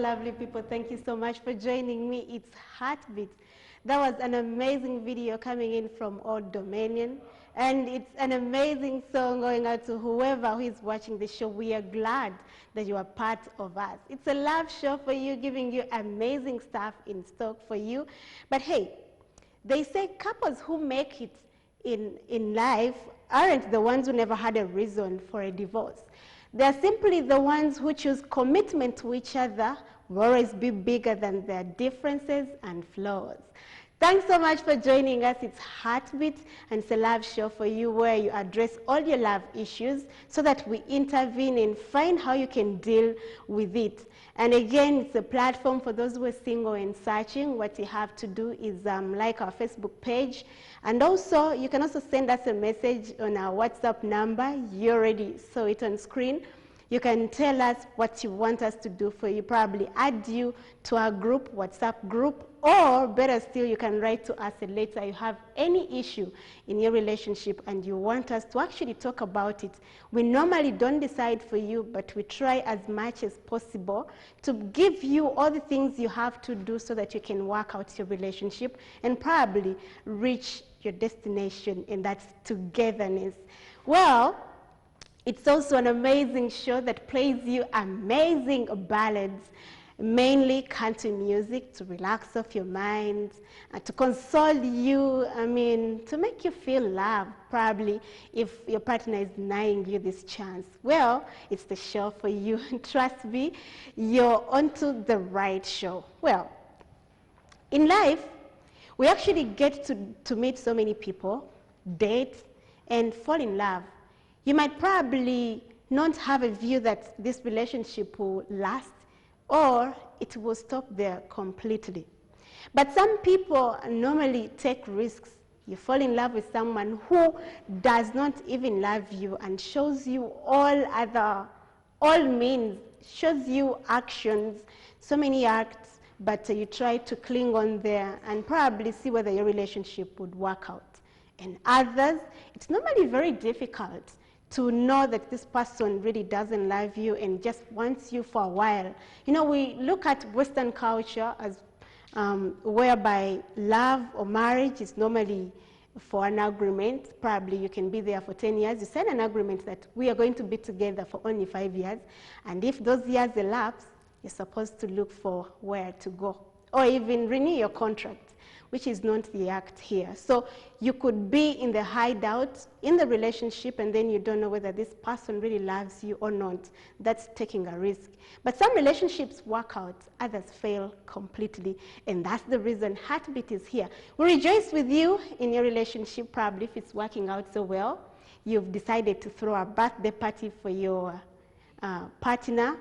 lovely people. Thank you so much for joining me. It's HeartBeat. That was an amazing video coming in from Old Dominion. And it's an amazing song going out to whoever who is watching the show. We are glad that you are part of us. It's a love show for you, giving you amazing stuff in stock for you. But hey, they say couples who make it in life aren't the ones who never had a reason for a divorce. They're simply the ones who choose commitment to each other will always be bigger than their differences and flaws. Thanks so much for joining us. It's HeartBeat, and it's a love show for you where you address all your love issues so that we intervene and find how you can deal with it. And again, it's a platform for those who are single and searching. What you have to do is like our Facebook page. And also, you can also send us a message on our WhatsApp number. You already saw it on screen. You can tell us what you want us to do for you, probably add you to our group, WhatsApp group, or better still, you can write to us a letter. You have any issue in your relationship and you want us to actually talk about it. We normally don't decide for you, but we try as much as possible to give you all the things you have to do so that you can work out your relationship and probably reach your destination, and that's togetherness. Well, it's also an amazing show that plays you amazing ballads, mainly country music to relax off your mind, to console you, to make you feel loved, probably, if your partner is denying you this chance. Well, it's the show for you. Trust me, you're onto the right show. Well, in life, we actually get to meet so many people, date, and fall in love. You might probably not have a view that this relationship will last or it will stop there completely. But some people normally take risks. You fall in love with someone who does not even love you and shows you all means, shows you actions, so many acts, but you try to cling on there and probably see whether your relationship would work out. And others, it's normally very difficult to know that this person really doesn't love you and just wants you for a while. You know, we look at Western culture as whereby love or marriage is normally for an agreement. Probably you can be there for 10 years. You sign an agreement that we are going to be together for only 5 years. And if those years elapse, you're supposed to look for where to go or even renew your contract, which is not the act here. So you could be in the hideout in the relationship and then you don't know whether this person really loves you or not. That's taking a risk. But some relationships work out, others fail completely. And that's the reason HeartBeat is here. We rejoice with you in your relationship, probably if it's working out so well. You've decided to throw a birthday party for your partner.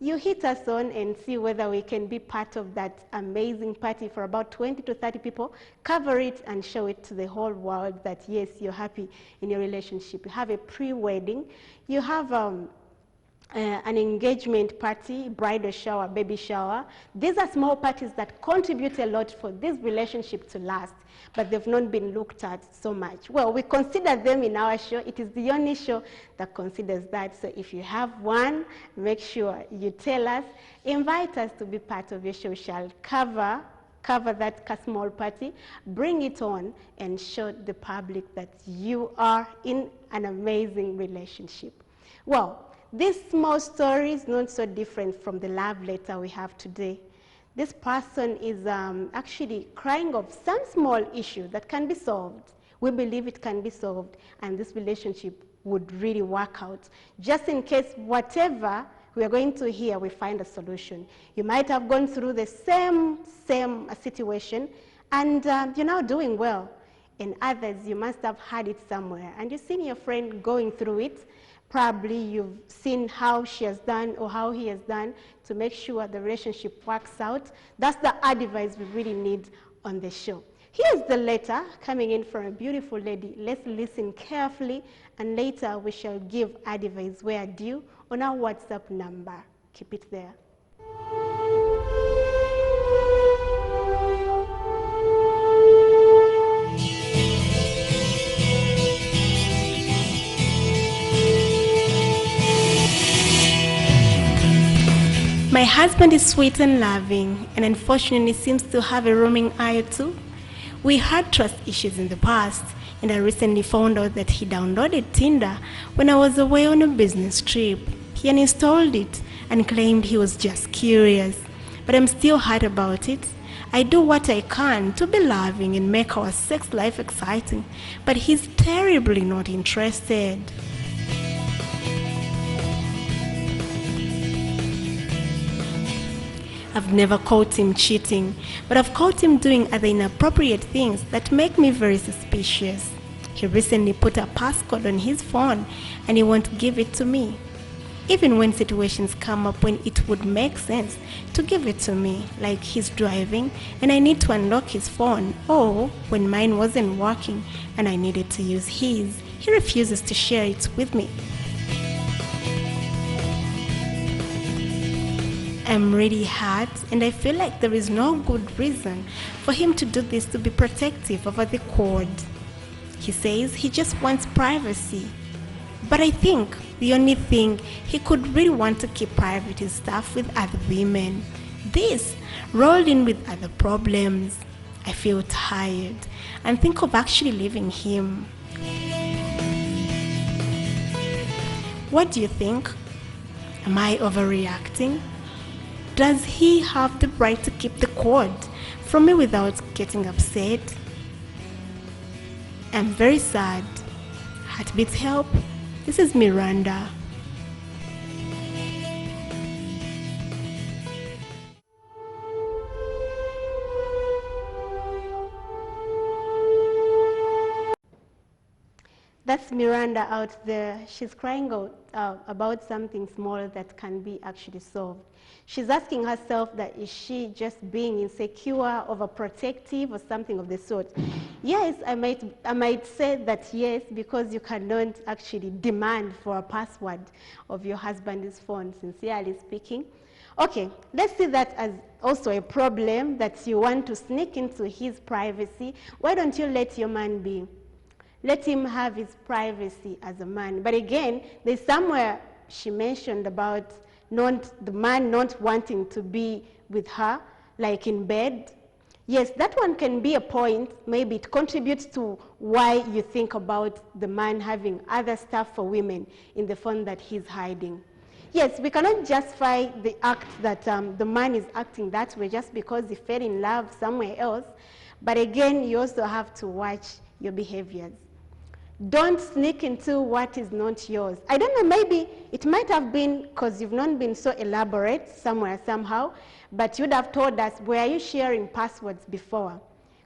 You hit us on and see whether we can be part of that amazing party for about 20 to 30 people, cover it and show it to the whole world that yes, you're happy in your relationship. You have a pre-wedding, you have an engagement party, bridal shower, baby shower. These are small parties that contribute a lot for this relationship to last, but they've not been looked at so much. Well, we consider them in our show. It is the only show that considers that. So if you have one, make sure you tell us. Invite us to be part of your show. We shall cover that small party, bring it on, and show the public that you are in an amazing relationship. Well, this small story is not so different from the love letter we have today. This person is actually crying of some small issue that can be solved. We believe it can be solved, and this relationship would really work out. Just in case whatever we are going to hear, we find a solution. You might have gone through the same situation, and you're now doing well. In others, you must have had it somewhere, and you've seen your friend going through it. Probably you've seen how she has done or how he has done to make sure the relationship works out. That's the advice we really need on the show. Here's the letter coming in from a beautiful lady. Let's listen carefully, and later we shall give advice where due on our WhatsApp number. Keep it there. My husband is sweet and loving, and unfortunately seems to have a roaming eye too. We had trust issues in the past, and I recently found out that he downloaded Tinder when I was away on a business trip. He uninstalled it and claimed he was just curious, but I'm still hurt about it. I do what I can to be loving and make our sex life exciting, but he's terribly not interested. I've never caught him cheating, but I've caught him doing other inappropriate things that make me very suspicious. He recently put a passcode on his phone and he won't give it to me, even when situations come up when it would make sense to give it to me, like he's driving and I need to unlock his phone, or when mine wasn't working and I needed to use his, he refuses to share it with me. I'm really hurt, and I feel like there is no good reason for him to do this to be protective over the cord. He says he just wants privacy, but I think the only thing he could really want to keep private is stuff with other women. This rolled in with other problems. I feel tired and think of actually leaving him. What do you think? Am I overreacting? Does he have the right to keep the cord from me without getting upset? I'm very sad. HeartBeat help. This is Miranda. That's Miranda out there. She's crying out about something small that can be actually solved. She's asking herself that is she just being insecure, overprotective, or something of the sort. Yes, I might say that yes, because you cannot actually demand for a password of your husband's phone, sincerely speaking. Okay, let's see that as also a problem that you want to sneak into his privacy. Why don't you let your man be? Let him have his privacy as a man. But again, there's somewhere she mentioned about the man not wanting to be with her, like in bed. Yes, that one can be a point. Maybe it contributes to why you think about the man having other stuff for women in the phone that he's hiding. Yes, we cannot justify the act that the man is acting that way just because he fell in love somewhere else. But again, you also have to watch your behaviors. Don't sneak into what is not yours. I don't know, maybe it might have been because you've not been so elaborate somewhere, somehow, but you'd have told us, were you sharing passwords before?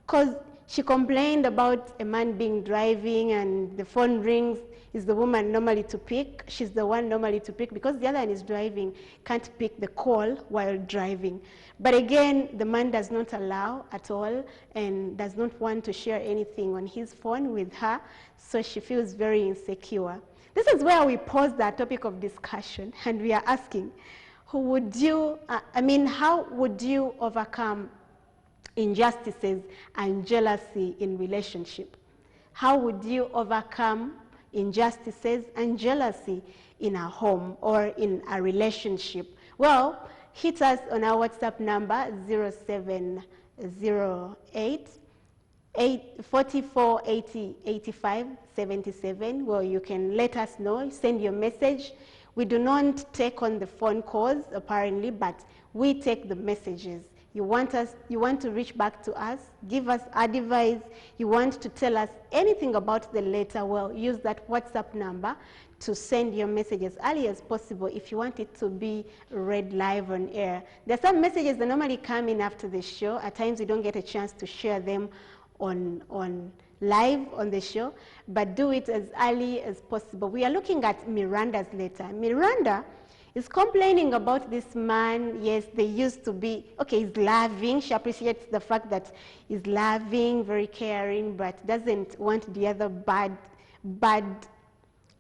Because she complained about a man being driving and the phone rings, is the woman normally to pick. She's the one normally to pick because the other one is driving, can't pick the call while driving. But again, the man does not allow at all and does not want to share anything on his phone with her, so she feels very insecure. This is where we pause that topic of discussion and we are asking, how would you overcome injustices and jealousy in relationship? How would you overcome injustices and jealousy in a home or in a relationship? Well, hit us on our WhatsApp number 0708 44 80 85 77, where you can let us know, send your message. We do not take on the phone calls apparently, but we take the messages. You want to reach back to us, give us advice, you want to tell us anything about the letter, well, use that WhatsApp number to send your message as early as possible if you want it to be read live on air. There are some messages that normally come in after the show. At times you don't get a chance to share them on live on the show, but do it as early as possible. We are looking at Miranda's letter. Miranda is complaining about this man. Yes, they used to be, okay, he's loving. She appreciates the fact that he's loving, very caring, but doesn't want the other bad,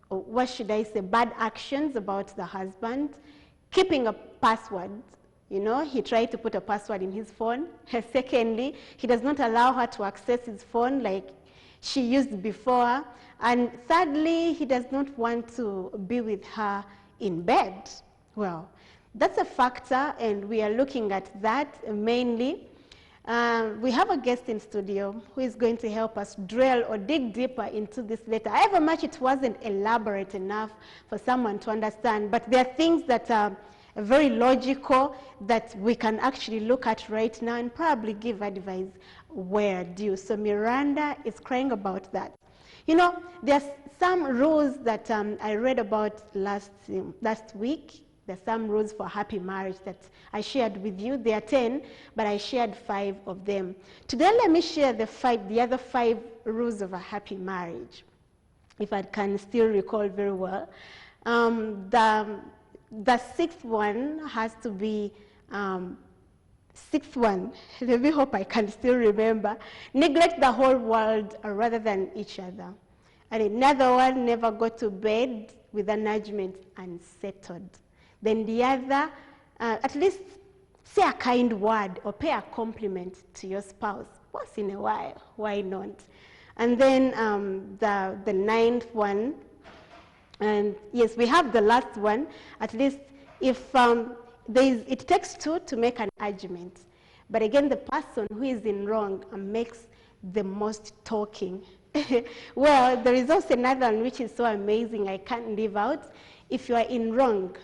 what should I say, bad actions about the husband. Keeping a password. You know, he tried to put a password in his phone. Secondly, he does not allow her to access his phone like she used before. And thirdly, he does not want to be with her in bed. Well, That's a factor, and we are looking at that mainly. We have a guest in studio who is going to help us drill or dig deeper into this letter. However much it wasn't elaborate enough for someone to understand, but there are things that are very logical that we can actually look at right now and probably give advice where due. So Miranda is crying about that. You know, there's some rules that I read about last week. There's some rules for happy marriage that I shared with you. There are 10, but I shared 5 of them. Today, let me share the other 5 rules of a happy marriage, if I can still recall very well. The 6th one has to be, 6th one, let me hope I can still remember. Neglect the whole world rather than each other. And another one, never go to bed with an argument unsettled. Then the other, at least say a kind word or pay a compliment to your spouse once in a while. Why not? And then the 9th one, and yes, we have the last one. At least if it takes 2 to make an argument. But again, the person who is in wrong makes the most talking. Well, there is also another one which is so amazing I can't leave out. If you are in wrong,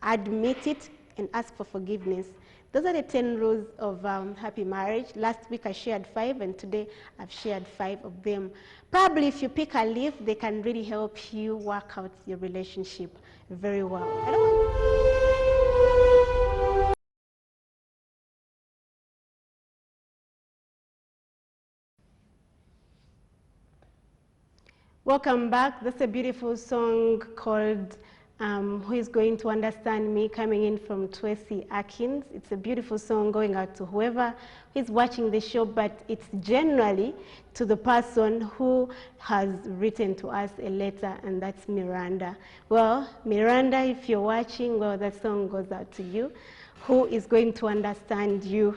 admit it and ask for forgiveness. Those are the 10 rules of happy marriage. Last week I shared 5, and today I've shared 5 of them. Probably if you pick a leaf, they can really help you work out your relationship very well. Welcome back. That's a beautiful song called Who Is Going to Understand Me, coming in from Tracy Atkins. It's a beautiful song going out to whoever is watching the show, but it's generally to the person who has written to us a letter, and that's Miranda. Well, Miranda, if you're watching, well, that song goes out to you. Who is going to understand you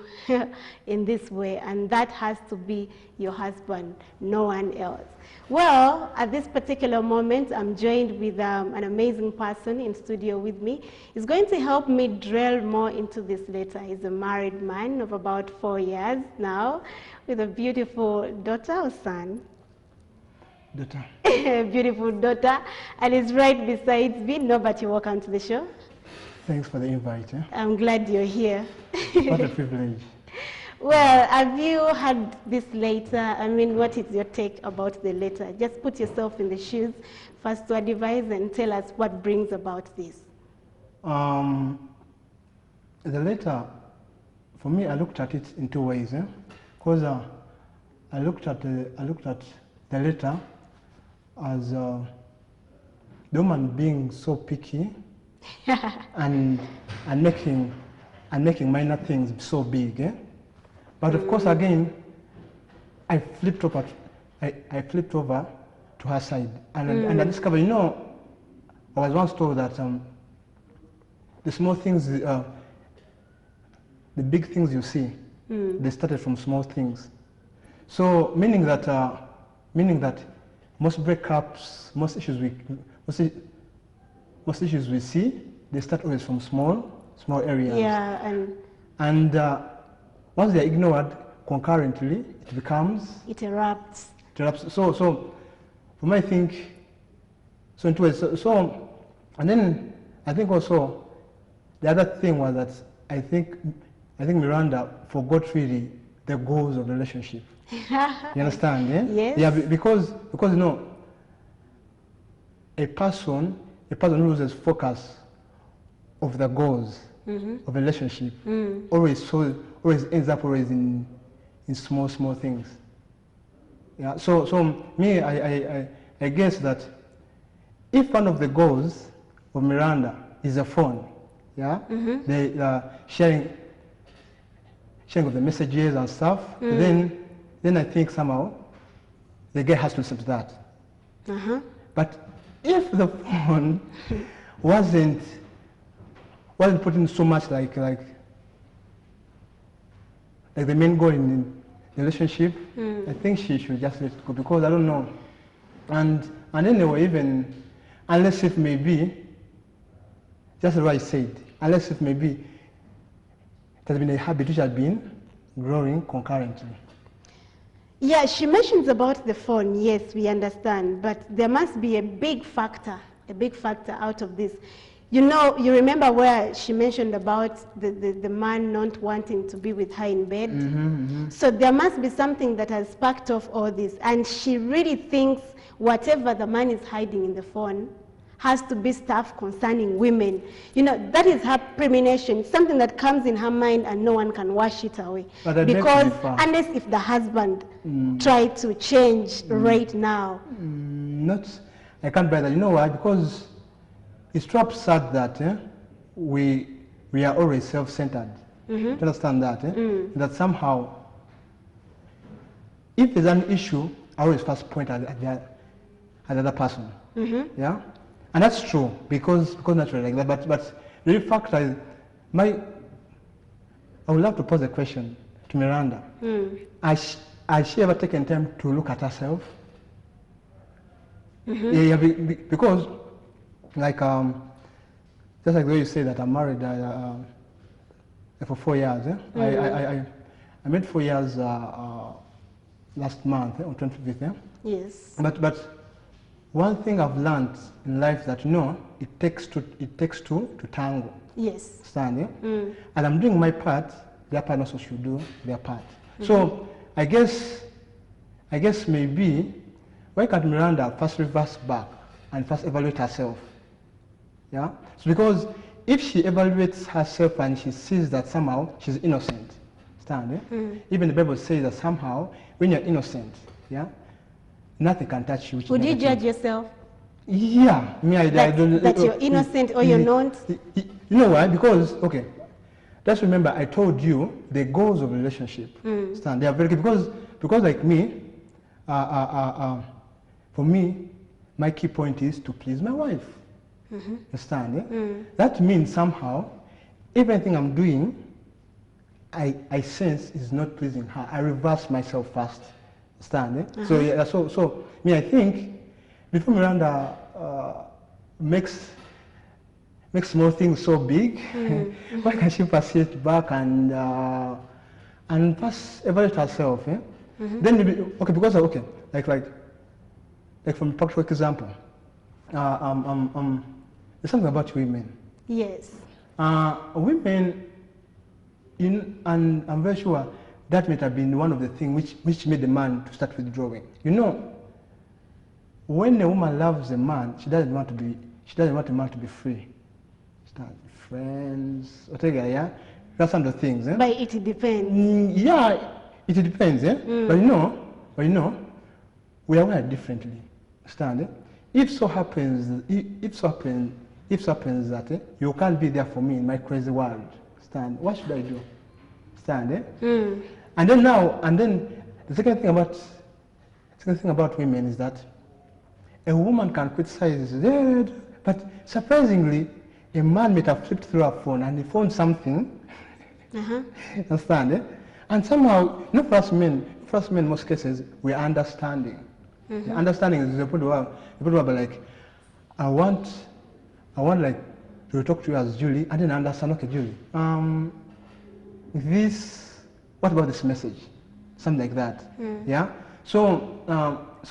in this way? And that has to be your husband, no one else. Well, at this particular moment, I'm joined with an amazing person in studio with me. He's going to help me drill more into this letter. He's a married man of about 4 years now, with a beautiful daughter or son? Daughter. Beautiful daughter. And he's right beside me. Nobody, welcome to the show. Thanks for the invite. I'm glad you're here. What a privilege. Well, have you had this letter? I mean, what is your take about the letter? Just put yourself in the shoes first to advise and tell us what brings about this. The letter, for me, I looked at it in 2 ways. Because I looked at the letter as the woman being so picky and making minor things so big. But of course, again, I flipped over to her side, and I discovered, you know, I was once told that the small things, the big things you see, they started from small things. So meaning that most breakups, most issues we see, they start always from small areas. Yeah, and once they are ignored concurrently, it erupts. So for me, I think so in 2 ways. So and then I think also the other thing was that I think Miranda forgot really the goals of the relationship. You understand? Yeah. Yes. Yeah, because you know, a person who loses focus of the goals of a relationship always ends up in small things. Yeah. So me, I guess that if one of the goals of Miranda is a phone, yeah, the sharing of the messages and stuff, then I think somehow the guy has to listen to that. But if the phone wasn't putting so much like the main goal in the relationship, I think she should just let it go, because I don't know. And anyway, even unless it may be just what I said, unless if maybe it has been a habit which has been growing concurrently. Yeah, she mentions about the phone. Yes, we understand, but there must be a big factor out of this. You know, you remember where she mentioned about the man not wanting to be with her in bed? So there must be something that has sparked off all this, and she really thinks whatever the man is hiding in the phone has to be stuff concerning women. You know, that is her premonition, something that comes in her mind and no one can wash it away. Because unless if the husband tried to change right now. I can't buy that. You know why? Because it's too absurd that we are always self-centered. You understand that? That somehow, if there's an issue, I always first point at the other person. Yeah, and that's true because naturally like that. But the real fact is, I would love to pose a question to Miranda. Has she ever taken time to look at herself? Yeah, because like just like the way you say that I'm married for 4 years. I made 4 years last month on 25th. Yes. But one thing I've learned in life that it takes two to tango. Yes. Stand, and I'm doing my part. Their part also should do their part. So I guess maybe why can't Miranda first reverse back and first evaluate herself? Yeah. So because if she evaluates herself and she sees that somehow she's innocent, stand. Even the Bible says that somehow when you're innocent, yeah, nothing can touch you. Would you judge yourself? Yeah, me, I don't. That you're innocent or you're not? You know why? Because just remember I told you the goals of a relationship. Stand. They are very good because like me, for me, my key point is to please my wife. Understand? That means somehow, everything I'm doing, I sense is not pleasing her. I reverse myself first. Understand? So yeah, so me, I think before Miranda makes small things so big, why can't she pass it back and first evaluate herself? Then maybe because like from a practical example, there's something about women. Yes. Women, and I'm very sure that might have been one of the things which made the man to start withdrawing. You know, when a woman loves a man, she doesn't want the man to be free. Start friends, whatever, yeah. That's some of the things. But it depends. Yeah, it depends, yeah. But you know, we are wired differently. Understand? If so happens that you can't be there for me in my crazy world, stand. What should I do? Stand. And then the second thing about women is that a woman can criticize, but surprisingly, a man might have flipped through her phone and he found something. Understand? And somehow, for us men, in most cases, we are understanding. Understanding is the point where like, I want like to talk to you as Julie, and then understand. Okay, Julie, what about this message? Something like that. Yeah. So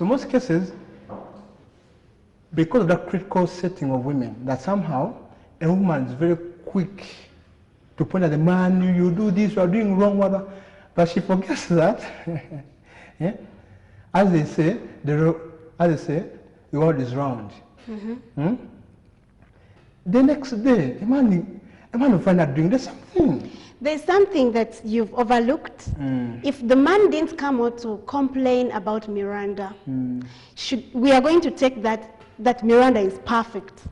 most cases, because of that critical setting of women, that somehow a woman is very quick to point at the man, you do this, you are doing wrong, whatever. But she forgets that. Yeah? As they say, the world is round. The next day, a man will find out doing something. There's something that you've overlooked. If the man didn't come out to complain about Miranda, we are going to take that Miranda is perfect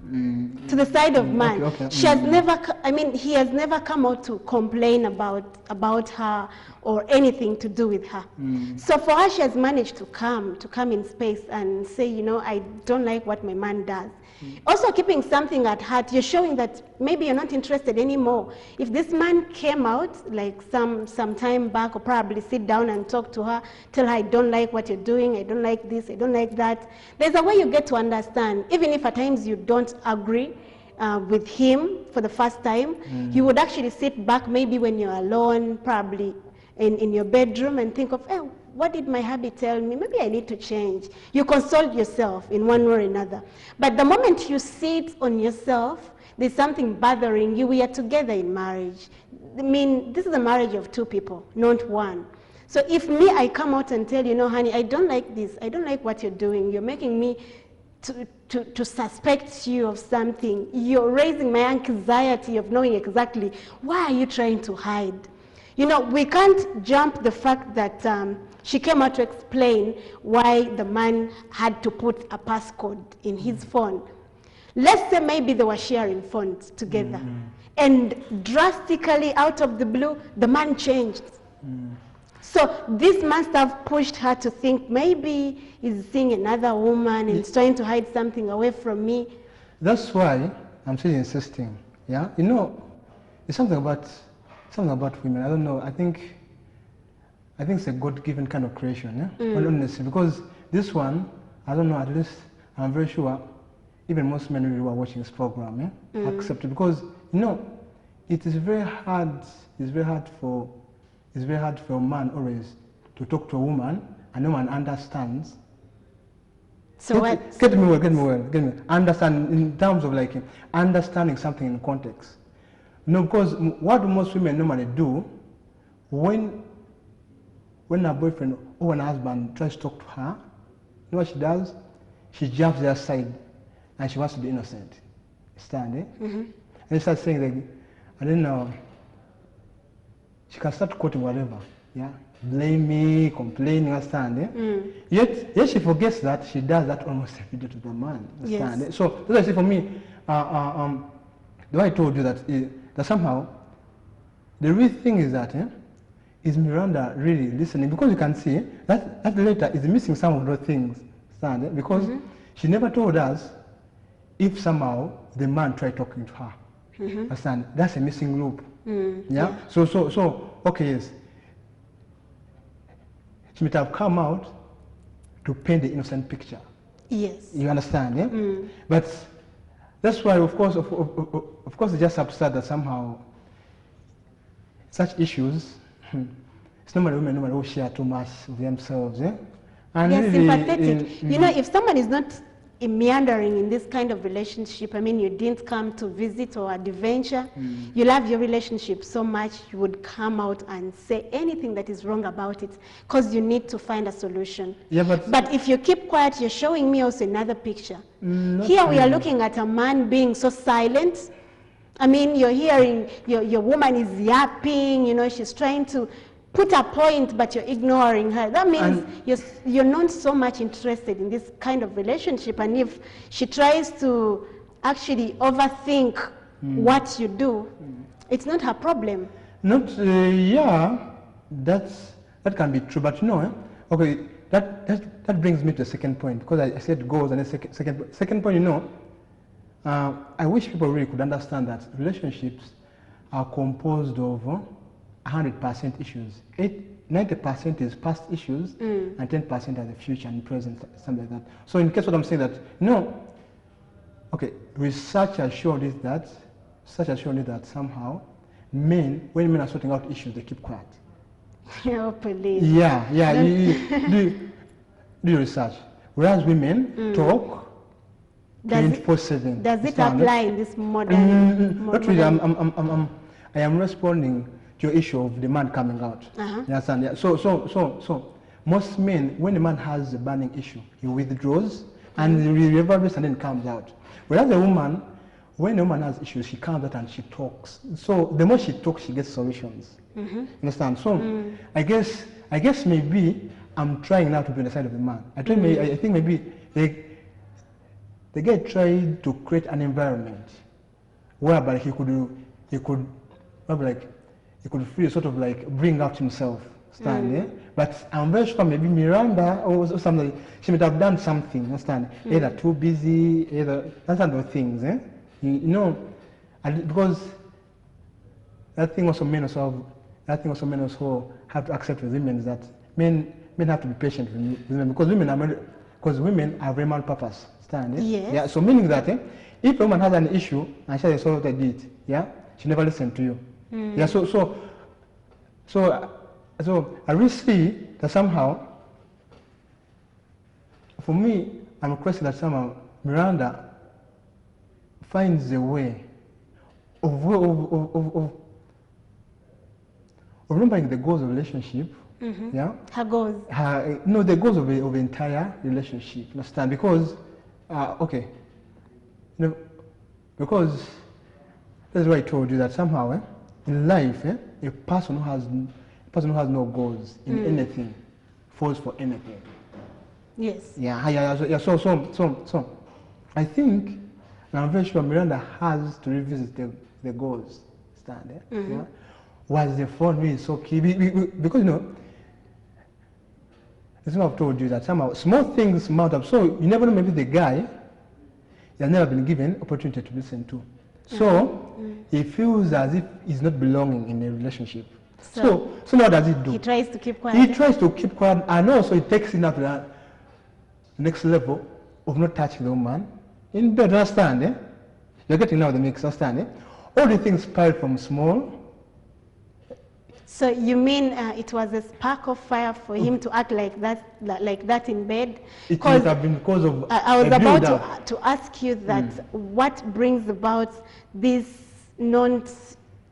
to the side of man. Okay. She has never, he has never come out to complain about her or anything to do with her. So for her, she has managed to come in space and say, I don't like what my man does. Also keeping something at heart, you're showing that maybe you're not interested anymore. If this man came out like some time back, or probably sit down and talk to her, tell her, I don't like what you're doing, I don't like this, I don't like that. There's a way you get to understand, even if at times you don't agree, with him for the first time, you would actually sit back maybe when you're alone, probably in your bedroom, and think of, hey, what did my hubby tell me? Maybe I need to change. You consult yourself in one way or another. But the moment you sit on yourself, there's something bothering you. We are together in marriage. I mean, this is a marriage of two people, not one. So if me, I come out and tell you, no, honey, I don't like this. I don't like what you're doing. You're making me to suspect you of something. You're raising my anxiety of knowing exactly why are you trying to hide. You know, we can't jump the fact that she came out to explain why the man had to put a passcode in his phone. Let's say maybe they were sharing phones together. And drastically, out of the blue, the man changed. So this must have pushed her to think maybe he's seeing another woman and he's trying to hide something away from me. That's why I'm still insisting. Yeah, you know, it's something about women. I don't know. I think it's a God-given kind of creation. Yeah, well, honestly, because this one, I don't know. At least I'm very sure. Even most men who are watching this program, accept it, because you know, it is very hard. It's very hard for a man always to talk to a woman and no one understands. So get me well. Understand in terms of like understanding something in context. No, because what most women normally do when a boyfriend or an husband tries to talk to her, you know what she does? She jumps their side and she wants to be innocent. Understand? And she starts saying like, I don't know. She can start quoting whatever, yeah, blame me, complaining, understand? Yet she forgets that she does that almost every day to the man, understand? Yes. So that's why I say for me, the way I told you that somehow the real thing is that is Miranda really listening, because you can see that letter is missing some of those things, understand? Because she never told us if somehow the man tried talking to her, understand? That's a missing loop. Yeah. So okay, yes. She might have come out to paint the innocent picture. Yes. You understand, yeah? But that's why, of course, it's just absurd that somehow such issues. It's normally women who share too much of themselves, yeah. And yes, really, sympathetic. You know, if someone is not meandering in this kind of relationship, I mean, you didn't come to visit or adventure, you love your relationship so much, you would come out and say anything that is wrong about it, because you need to find a solution. Yeah, but if you keep quiet, you're showing me also another picture. Here we are looking at a man being so silent. I mean, you're hearing your woman is yapping, you know, she's trying to put a point, but you're ignoring her. That means you're not so much interested in this kind of relationship. And if she tries to actually overthink what you do, it's not her problem. Not, yeah, that can be true. But you know, okay, that brings me to the second point, because I said goals, and the second point, you know, I wish people really could understand that relationships are composed of 100% issues. 90% is past issues, and 10% are the future and present, something like that. So in case what I'm saying that, no, okay, research has shown us that somehow when men are sorting out issues, they keep quiet. Oh, please. Yeah, do your research. Whereas women talk 24/7. Does it apply in this modern? Not really. I am responding to your issue of the man coming out. You understand? Yeah. So most men, when a man has a burning issue, he withdraws and he reevaluates and then comes out. Whereas a woman, when a woman has issues, she comes out and she talks. So the more she talks, she gets solutions. Understand? So I guess maybe I'm trying now to be on the side of the man. I think maybe the guy tried to create an environment whereby he could free sort of like bring out himself, understand? But I'm very sure maybe Miranda or something, she might have done something, understand? Either too busy, either that kind of things, you know, because that thing also men also have to accept with women is that men have to be patient with women, because women are very mal purpose, Understand? Yes. Yeah. So meaning that if a woman has an issue and she has solved it, yeah, she never listens to you. Yeah. So I really see that somehow, for me, I'm requesting that somehow Miranda finds a way of remembering the goals of relationship. Yeah. Her goals. No, the goals of the entire relationship. Understand? Because, okay, because that's why I told you that somehow in life, a person who has no goals in anything falls for anything. Yes. Yeah. So I think, and I'm very sure Miranda has to revisit the goals. Understand? Yeah. Was the phone really so key? Because it's what I've told you that somehow small things matter. So you never know, maybe the guy has never been given opportunity to listen to. So he feels as if he's not belonging in a relationship. So now what does he do? He tries to keep quiet. He tries to keep quiet, and also he takes it up to that next level of not touching the woman in bed. Understand? You're getting now the mix. Understand? All the things started from small. So you mean it was a spark of fire for him to act like that in bed? It must have been because of I was about to ask you that what brings about this not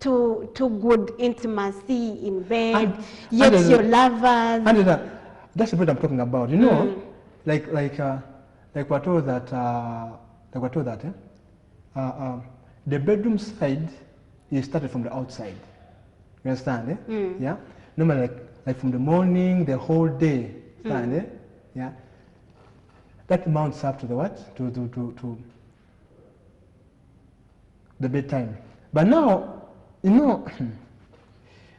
too good intimacy in bed, yet your lovers. And that's what I'm talking about. Like we're told that the bedroom side is started from the outside. You understand? Yeah. Normally, like from the morning, the whole day. Understand? Yeah. That mounts up to the what? To the bedtime. But now,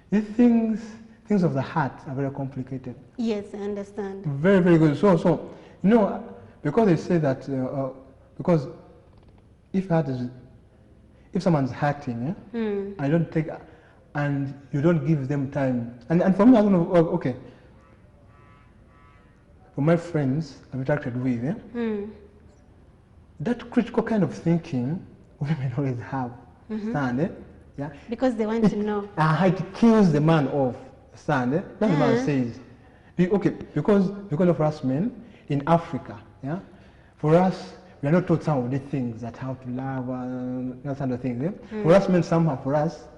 these things of the heart are very complicated. Yes, I understand. Very, very good. So because they say that because if someone's hurting, I don't take. And you don't give them time. And for me, I don't know, okay. For my friends I've interacted with, that critical kind of thinking women always have. Understand? Yeah? Because they want to know. It kills the man off. Understand? That's what the man says. Okay, because of us men in Africa, yeah, for us, we are not taught some of the things that how to love and that kind of thing. For us men, somehow, for us,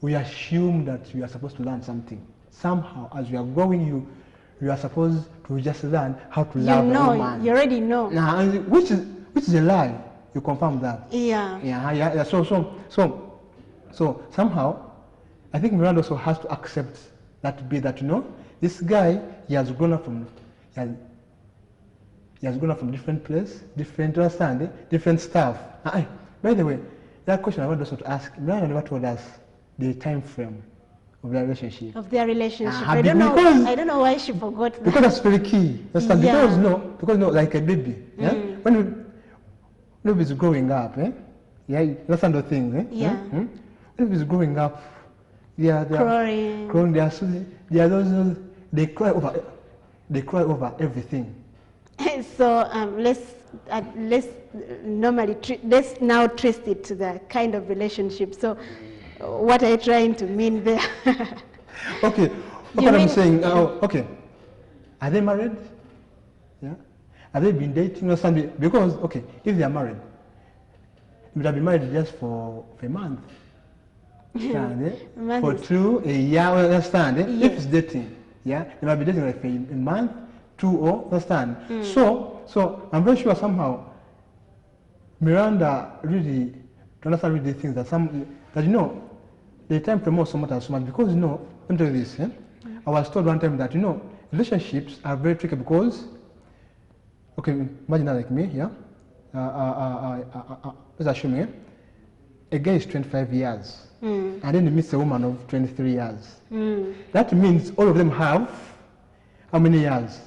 we assume that you are supposed to learn something. Somehow, as you are growing, you are supposed to just learn how to love a woman. You already know. Now, which is a lie. You confirm that. Yeah. So somehow, I think Miranda also has to accept that this guy, he has grown up from different place, different understanding, different stuff. By the way, that question I want also to ask. Miranda never told us the time frame of their relationship. I don't know why she forgot that. Because that's very key. Because like a baby. Yeah? When baby is growing up, yeah, that's another thing. Yeah. When baby is growing up, they're crying. They cry over everything. So let's now trace it to the kind of relationship. So what are you trying to mean there? Okay, what I'm saying, okay, are they married? Yeah, have they been dating or something? Because, okay, if they are married, they would have been married just for a month. For 2 a year, understand? If it's dating, yeah, they might be dating like a month, 2 or understand? So I'm very sure somehow Miranda really understand really things that the time promotes so much because let me tell you this. I was told one time that relationships are very tricky because, okay, imagine that like me, yeah. Let's assume a guy is 25 years and then he meets a woman of 23 years. That means all of them have how many years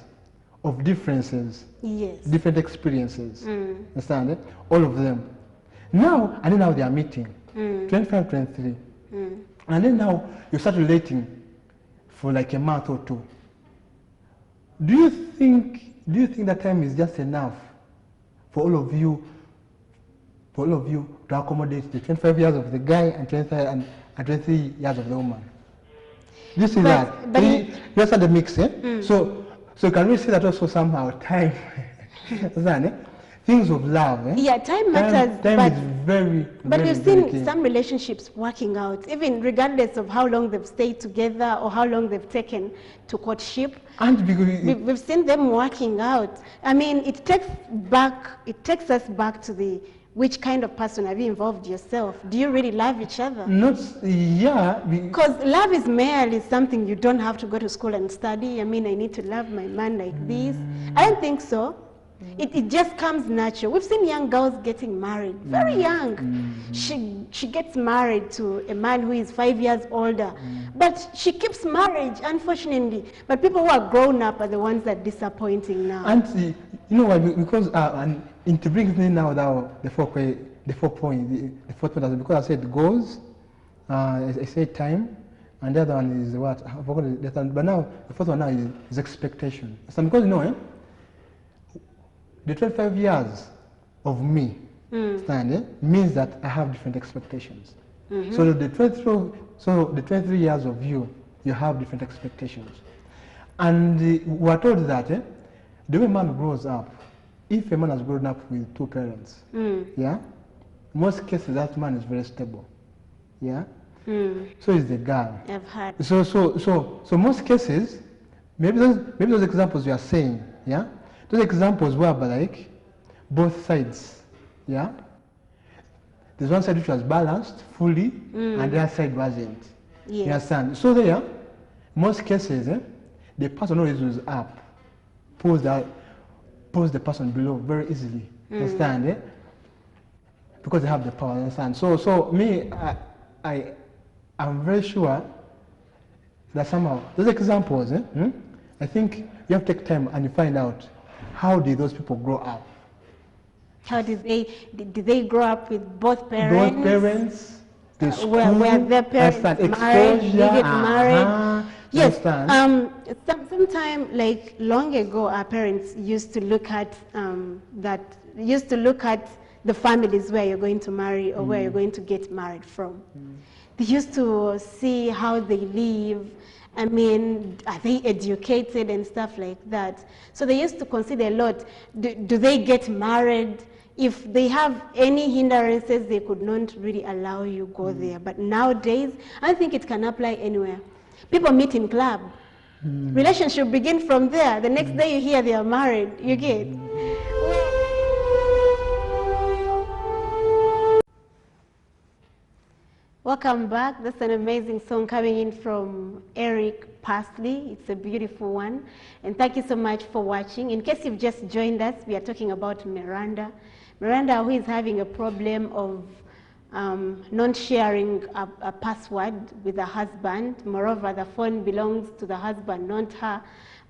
of differences? Yes. Different experiences. Understand it? All of them. Now they are meeting. 25, 23. And then now you start relating for like a month or 2. Do you think that time is just enough for all of you to accommodate the 25 years of the guy and 23 years of the woman. You see that? But you understand the mix, eh? So can we say that also somehow time, things of love, eh? Yeah, time matters. Time is very, but very, we've very seen key. some relationships working out, even regardless of how long they've stayed together or how long they've taken to courtship. And because We've seen them working out. I mean, it takes us back to which kind of person have you involved yourself? Do you really love each other? Because love is merely something you don't have to go to school and study. I mean, I need to love my man like this. I don't think so. It just comes natural. We've seen young girls getting married, very young. She gets married to a man who is 5 years older. But she keeps marriage, unfortunately. But people who are grown up are the ones that are disappointing now. And you know why? Because and to bring me now the fourth point, because I said goals, I said time, and the other one is what? I forgot the third, but now the fourth one now is expectation. So because you know, the 25 years of me means that I have different expectations. So the 23 years of you have different expectations. And we're told that the way man grows up, if a man has grown up with two parents, most cases that man is very stable. So is the girl. I've heard. So most cases, maybe those examples you are saying, those examples were like both sides, There's one side which was balanced fully, and the other side wasn't. You understand? So there, most cases, the person who is up pulls the person below very easily. Understand? Because they have the power. Understand? So me, I'm very sure that somehow those examples, I think you have to take time and you find out how did those people grow up. How did they grow up with both parents? Both parents. The school, were their parents married? Did they get married? Yes. Sometime like long ago, our parents used to look at the families where you're going to marry or where you're going to get married from. They used to see how they live. I mean, are they educated and stuff like that? So they used to consider a lot. Do they get married? If they have any hindrances, they could not really allow you go there. But nowadays, I think it can apply anywhere. People meet in club. Relationship begin from there. The next day you hear they are married. You get? Welcome back. That's an amazing song coming in from Eric Parsley. It's a beautiful one. And thank you so much for watching. In case you've just joined us, we are talking about Miranda. Miranda, who is having a problem of not sharing a password with her husband. Moreover, the phone belongs to the husband, not her,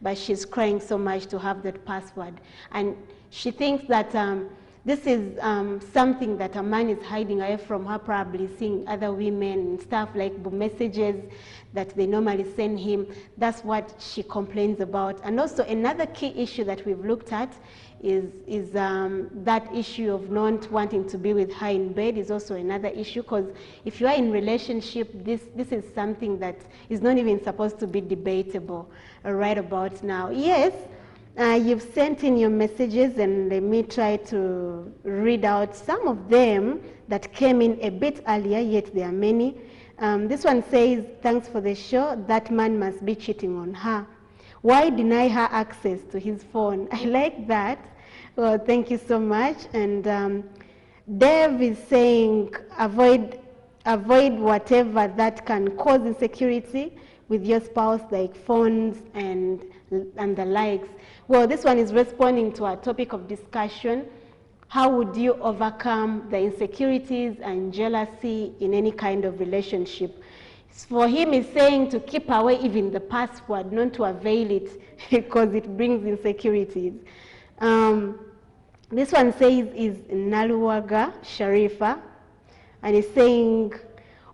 but she's crying so much to have that password. And she thinks that this is something that a man is hiding away from her, probably seeing other women and stuff like messages that they normally send him. That's what she complains about. And also another key issue that we've looked at is that issue of not wanting to be with her in bed is also another issue, because if you are in relationship, this is something that is not even supposed to be debatable right about now. Yes, you've sent in your messages, and let me try to read out some of them that came in a bit earlier, yet there are many. This one says, thanks for the show. That man must be cheating on her. Why deny her access to his phone? I like that. Well, thank you so much. And Dave is saying, avoid whatever that can cause insecurity with your spouse, like phones and the likes. Well, this one is responding to our topic of discussion. How would you overcome the insecurities and jealousy in any kind of relationship? For him, he's saying to keep away even the password, not to avail it, because it brings insecurities. This one says is Naluwaga Sharifa, and he's saying,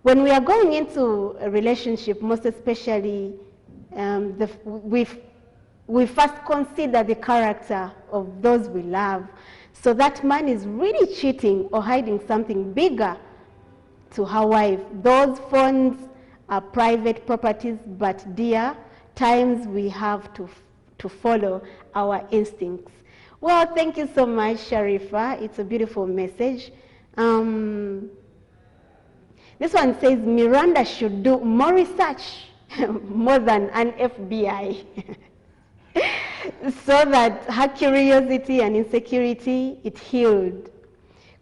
when we are going into a relationship, most especially, we first consider the character of those we love. So that man is really cheating or hiding something bigger to her wife. Those phones are private properties, but dear, times we have to follow our instincts. Well, thank you so much, Sharifa. It's a beautiful message. This one says Miranda should do more research, more than an FBI, so that her curiosity and insecurity is healed.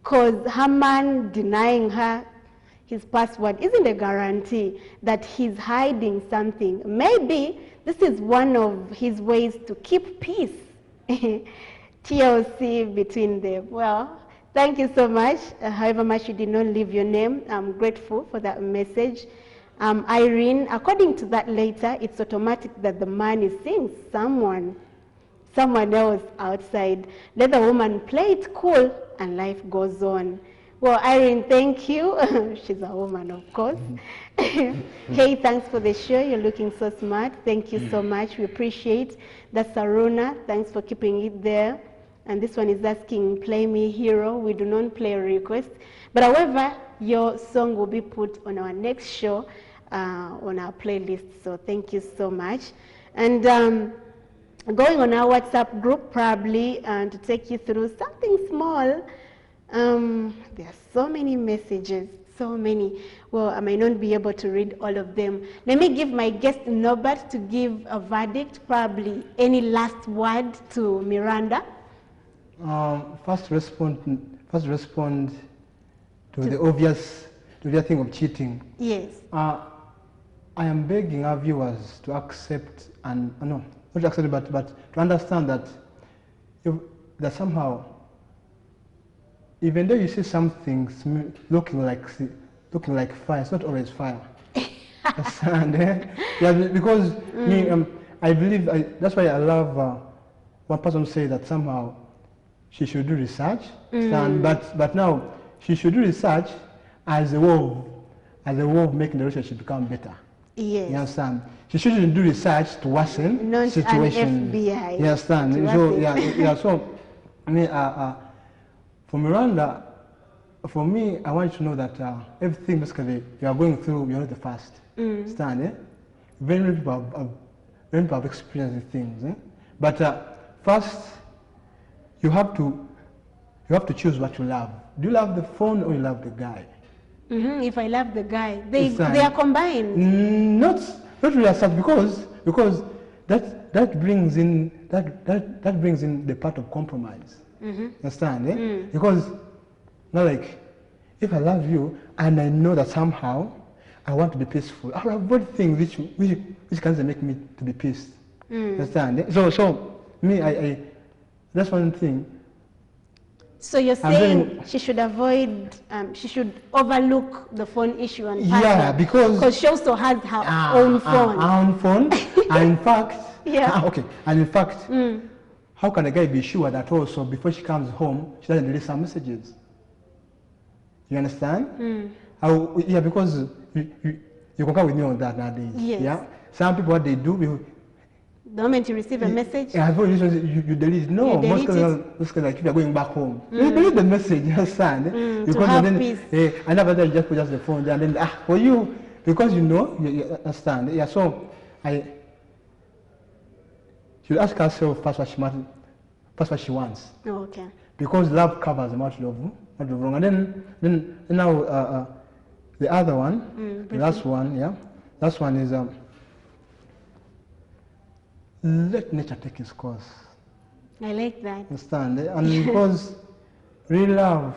Because her man denying her his password isn't a guarantee that he's hiding something. Maybe this is one of his ways to keep peace. TLC between them. Well, thank you so much. However much you did not leave your name, I'm grateful for that message. Irene, according to that later, it's automatic that the man is seeing someone else outside. Let the woman play it cool and life goes on. Well, Irene, thank you. She's a woman, of course. Hey, thanks for the show. You're looking so smart. Thank you so much. We appreciate that. Saruna, thanks for keeping it there. And this one is asking, play me hero. We do not play a request. But however, your song will be put on our next show on our playlist. So thank you so much. And going on our WhatsApp group probably to take you through something small. There are so many messages, so many. Well, I may not be able to read all of them. Let me give my guest Norbert to give a verdict, probably any last word to Miranda. First respond to the obvious thing of cheating. Yes. I am begging our viewers to accept and no, not to accept, but to understand that that somehow, even though you see something looking like fire, it's not always fire. And, yeah, because I believe that's why I love one person say that somehow she should do research, but now she should do research as a way of making the relationship become better. Yes. You understand? She shouldn't do research to worsen not situation. An FBI. You understand? So yeah. So I mean, for Miranda, for me, I want you to know that everything basically you are going through, you're not the first. Understand? Eh? Many people have experienced things. Eh? But first, you have to choose what you love. Do you love the phone or you love the guy? If I love the guy, they are combined. Not really as such, because that brings in the part of compromise. Understand? Eh? Because not like if I love you and I know that somehow I want to be peaceful, I will avoid things which can make me to be pissed. Understand? Eh? So me, that's one thing. So you're saying she should avoid, she should overlook the phone issue and yeah, because she also has her own phone. Her own phone, and in fact, yeah. Okay, and in fact, how can a guy be sure that also before she comes home she doesn't delete some messages? You understand? Yeah, because you can come with me on that nowadays. Yes. Yeah, some people what they do. The moment you receive a message, you delete it. No, most cases like if you're going back home, you delete the message, you understand? Because to have then, peace. And after that you just put the phone there, and then for you, because you know, you understand. Yeah, so I should ask herself first what she wants. Oh, okay. Because love covers much love, wrong. And then now the other one, the last one, yeah, last one is let nature take its course. I like that. Understand? And because real love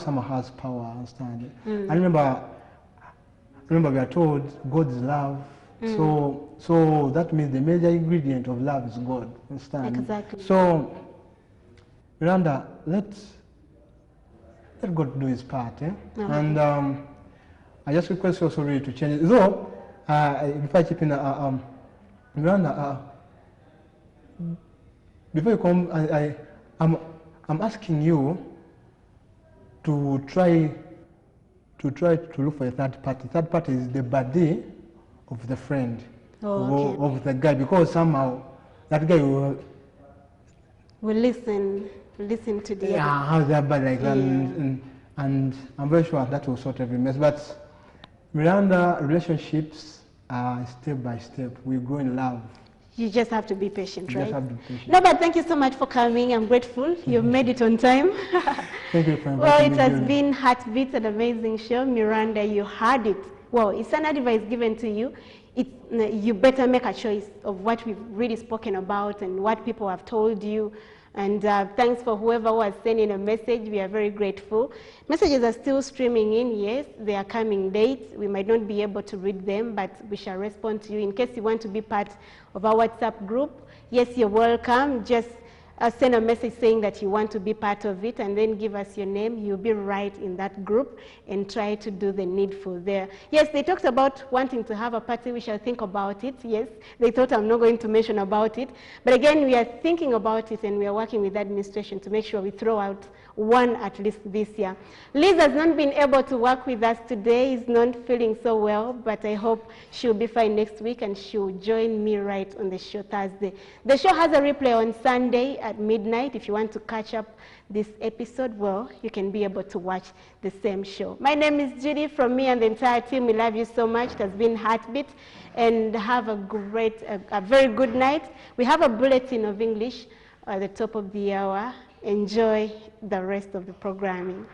somehow has power. Understand? I remember we are told God is love. So that means the major ingredient of love is God. Understand? Exactly. So Miranda, let God do His part. Eh? Okay. And I just request you also really to change it. Though before I keep in Miranda. Before you come, I'm asking you to try to look for a third party. Third party is the buddy of the friend of the guy, because somehow that guy will listen. listen to the Yeah, other. how their body like that, and I'm very sure that will sort every mess. But Miranda, relationships are step by step. We grow in love. You just have to be patient, You right? just have to be patient. No, but thank you so much for coming. I'm grateful. You've made it on time. Thank you for inviting Well, me. it has Julie. been HeartBeat, an amazing show. Miranda, you heard it. Well, it's an advice given to you. You better make a choice of what we've really spoken about and what people have told you. And thanks for whoever was sending a message. We are very grateful. Messages are still streaming in. Yes, they are coming late. We might not be able to read them, but we shall respond to you. In case you want to be part of our WhatsApp group, yes, you're welcome. Just send a message saying that you want to be part of it, and then give us your name. You'll be right in that group and try to do the needful there. Yes, they talked about wanting to have a party. We shall think about it. Yes, they thought I'm not going to mention about it. But again, we are thinking about it, and we are working with the administration to make sure we throw out one at least this year. Liz has not been able to work with us today. He's not feeling so well, but I hope she'll be fine next week, and she'll join me right on the show Thursday. The show has a replay on Sunday at midnight. If you want to catch up this episode, well, you can be able to watch the same show. My name is Judy. From me and the entire team, we love you so much. It has been HeartBeat, and have a very good night. We have a bulletin of English at the top of the hour. Enjoy the rest of the programming.